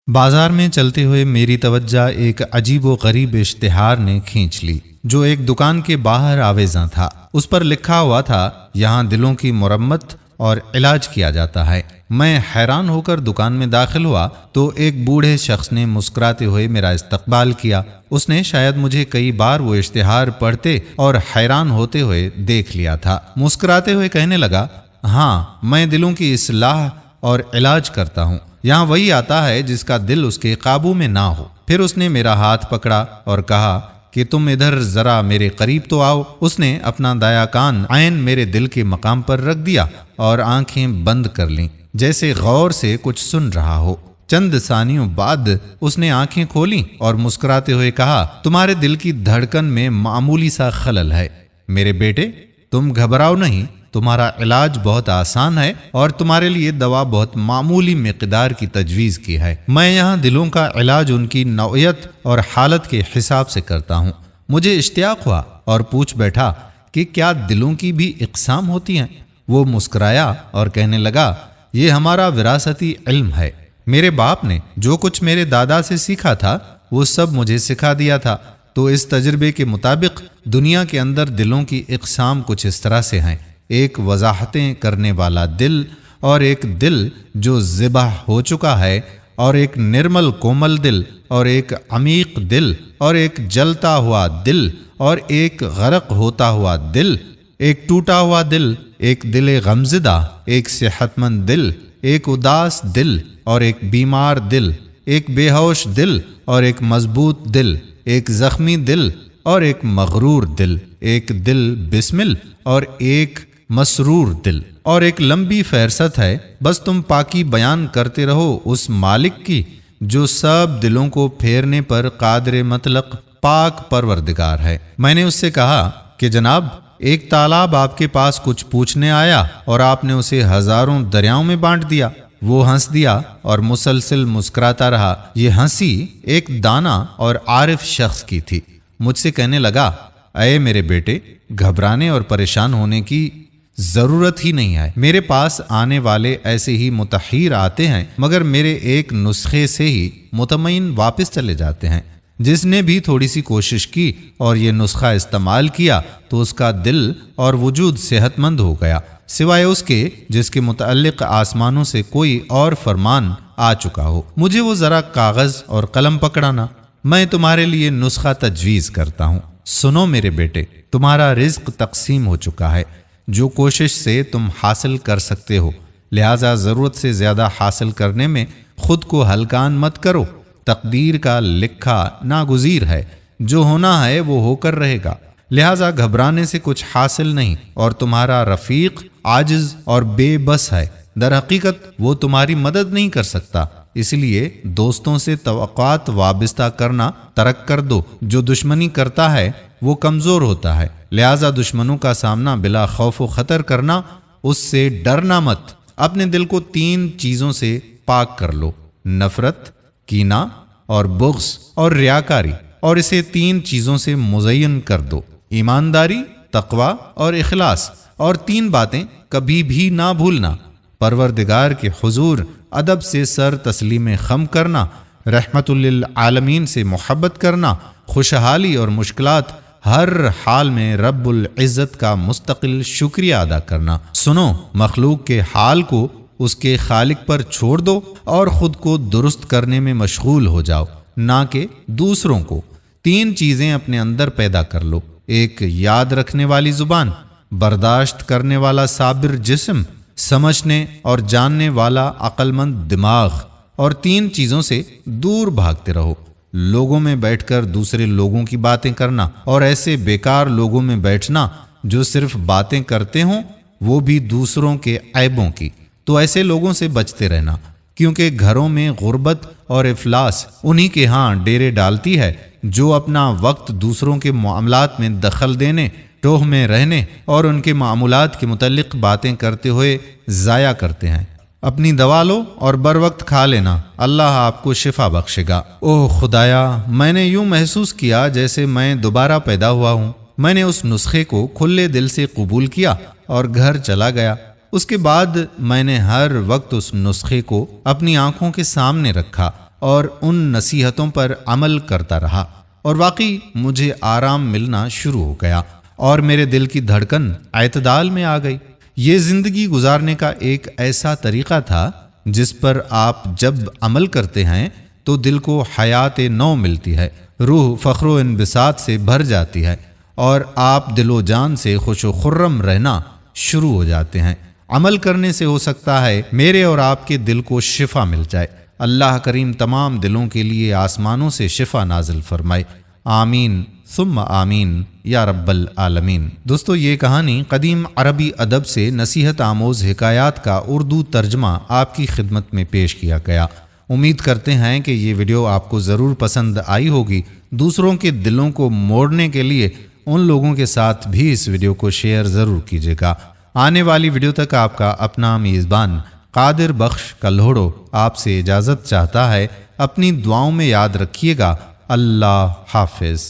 بازار میں چلتے ہوئے میری توجہ ایک عجیب و غریب اشتہار نے کھینچ لی جو ایک دکان کے باہر آویزاں تھا۔ اس پر لکھا ہوا تھا، یہاں دلوں کی مرمت اور علاج کیا جاتا ہے۔ میں حیران ہو کر دکان میں داخل ہوا تو ایک بوڑھے شخص نے مسکراتے ہوئے میرا استقبال کیا۔ اس نے شاید مجھے کئی بار وہ اشتہار پڑھتے اور حیران ہوتے ہوئے دیکھ لیا تھا۔ مسکراتے ہوئے کہنے لگا، ہاں میں دلوں کی اصلاح اور علاج کرتا ہوں۔ یہاں وہی آتا ہے جس کا دل اس کے قابو میں نہ ہو۔ پھر اس نے میرا ہاتھ پکڑا اور کہا کہ تم ادھر ذرا میرے قریب تو آؤ۔ اس نے اپنا دایاں کان عین میرے دل کے مقام پر رکھ دیا اور آنکھیں بند کر لیں جیسے غور سے کچھ سن رہا ہو۔ چند ثانیوں بعد اس نے آنکھیں کھولیں اور مسکراتے ہوئے کہا، تمہارے دل کی دھڑکن میں معمولی سا خلل ہے میرے بیٹے، تم گھبراؤ نہیں، تمہارا علاج بہت آسان ہے اور تمہارے لیے دوا بہت معمولی مقدار کی تجویز کی ہے۔ میں یہاں دلوں کا علاج ان کی نوعیت اور حالت کے حساب سے کرتا ہوں۔ مجھے اشتیاق ہوا اور پوچھ بیٹھا کہ کیا دلوں کی بھی اقسام ہوتی ہیں؟ وہ مسکرایا اور کہنے لگا، یہ ہمارا وراثتی علم ہے۔ میرے باپ نے جو کچھ میرے دادا سے سیکھا تھا وہ سب مجھے سکھا دیا تھا، تو اس تجربے کے مطابق دنیا کے اندر دلوں کی اقسام کچھ اس طرح سے ہیں: ایک وضاحتیں کرنے والا دل، اور ایک دل جو ذبح ہو چکا ہے، اور ایک نرمل کومل دل، اور ایک عمیق دل، اور ایک جلتا ہوا دل، اور ایک غرق ہوتا ہوا دل، ایک ٹوٹا ہوا دل، ایک دل غمزدہ، ایک صحت مند دل، ایک اداس دل، اور ایک بیمار دل، ایک بے ہوش دل، اور ایک مضبوط دل، ایک زخمی دل، اور ایک مغرور دل، ایک دل بسمل، اور ایک مسرور دل، اور ایک لمبی فہرست ہے۔ بس تم پاکی بیان کرتے رہو اس مالک کی جو سب دلوں کو پھیرنے پر قادر مطلق پاک پروردگار ہے۔ میں نے اس سے کہا کہ جناب، ایک تالاب آپ کے پاس کچھ پوچھنے آیا اور آپ نے اسے ہزاروں دریاؤں میں بانٹ دیا۔ وہ ہنس دیا اور مسلسل مسکراتا رہا۔ یہ ہنسی ایک دانا اور عارف شخص کی تھی۔ مجھ سے کہنے لگا، اے میرے بیٹے، گھبرانے اور پریشان ہونے کی ضرورت ہی نہیں ہے۔ میرے پاس آنے والے ایسے ہی متحیر آتے ہیں، مگر میرے ایک نسخے سے ہی مطمئن واپس چلے جاتے ہیں۔ جس نے بھی تھوڑی سی کوشش کی اور یہ نسخہ استعمال کیا تو اس کا دل اور وجود صحت مند ہو گیا، سوائے اس کے جس کے متعلق آسمانوں سے کوئی اور فرمان آ چکا ہو۔ مجھے وہ ذرا کاغذ اور قلم پکڑانا، میں تمہارے لیے نسخہ تجویز کرتا ہوں۔ سنو میرے بیٹے، تمہارا رزق تقسیم ہو چکا ہے جو کوشش سے تم حاصل کر سکتے ہو، لہذا ضرورت سے زیادہ حاصل کرنے میں خود کو ہلکان مت کرو۔ تقدیر کا لکھا ناگزیر ہے، جو ہونا ہے وہ ہو کر رہے گا، لہذا گھبرانے سے کچھ حاصل نہیں، اور تمہارا رفیق عاجز اور بے بس ہے۔ در حقیقت وہ تمہاری مدد نہیں کر سکتا، اس لیے دوستوں سے توقعات وابستہ کرنا ترک کر دو۔ جو دشمنی کرتا ہے وہ کمزور ہوتا ہے، لہذا دشمنوں کا سامنا بلا خوف و خطر کرنا، اس سے ڈرنا مت۔ اپنے دل کو 3 چیزوں سے پاک کر لو: نفرت، کینہ اور بغض اور ریاکاری، اور اسے 3 چیزوں سے مزین کر دو: ایمانداری، تقوی اور اخلاص۔ اور 3 باتیں کبھی بھی نہ بھولنا: پروردگار کے حضور ادب سے سر تسلیم خم کرنا، رحمت للعالمین سے محبت کرنا، خوشحالی اور مشکلات ہر حال میں رب العزت کا مستقل شکریہ ادا کرنا۔ سنو، مخلوق کے حال کو اس کے خالق پر چھوڑ دو اور خود کو درست کرنے میں مشغول ہو جاؤ، نہ کہ دوسروں کو۔ 3 چیزیں اپنے اندر پیدا کر لو: ایک یاد رکھنے والی زبان، برداشت کرنے والا صابر جسم، سمجھنے اور جاننے والا عقل مند دماغ۔ اور 3 چیزوں سے دور بھاگتے رہو: لوگوں میں بیٹھ کر دوسرے لوگوں کی باتیں کرنا، اور ایسے بیکار لوگوں میں بیٹھنا جو صرف باتیں کرتے ہوں، وہ بھی دوسروں کے عیبوں کی۔ تو ایسے لوگوں سے بچتے رہنا، کیونکہ گھروں میں غربت اور افلاس انہی کے ہاں ڈیرے ڈالتی ہے جو اپنا وقت دوسروں کے معاملات میں دخل دینے، ٹوہ میں رہنے اور ان کے معاملات کے متعلق باتیں کرتے ہوئے ضائع کرتے ہیں۔ اپنی دوا لو اور بر وقت کھا لینا، اللہ آپ کو شفا بخشے گا۔ اوہ خدایا، میں نے یوں محسوس کیا جیسے میں دوبارہ پیدا ہوا ہوں۔ میں نے اس نسخے کو کھلے دل سے قبول کیا اور گھر چلا گیا۔ اس کے بعد میں نے ہر وقت اس نسخے کو اپنی آنکھوں کے سامنے رکھا اور ان نصیحتوں پر عمل کرتا رہا، اور واقعی مجھے آرام ملنا شروع ہو گیا اور میرے دل کی دھڑکن اعتدال میں آ گئی۔ یہ زندگی گزارنے کا ایک ایسا طریقہ تھا جس پر آپ جب عمل کرتے ہیں تو دل کو حیات نو ملتی ہے، روح فخر و انبساط سے بھر جاتی ہے اور آپ دل و جان سے خوش و خرم رہنا شروع ہو جاتے ہیں۔ عمل کرنے سے ہو سکتا ہے میرے اور آپ کے دل کو شفا مل جائے۔ اللہ کریم تمام دلوں کے لیے آسمانوں سے شفا نازل فرمائے، آمین ثم آمین یا رب العالمین۔ دوستو، یہ کہانی قدیم عربی ادب سے نصیحت آموز حکایات کا اردو ترجمہ آپ کی خدمت میں پیش کیا گیا۔ امید کرتے ہیں کہ یہ ویڈیو آپ کو ضرور پسند آئی ہوگی۔ دوسروں کے دلوں کو موڑنے کے لیے ان لوگوں کے ساتھ بھی اس ویڈیو کو شیئر ضرور کیجیے گا۔ آنے والی ویڈیو تک آپ کا اپنا میزبان قادر بخش کلہوڑو آپ سے اجازت چاہتا ہے۔ اپنی دعاؤں میں یاد رکھیے گا۔ اللہ حافظ۔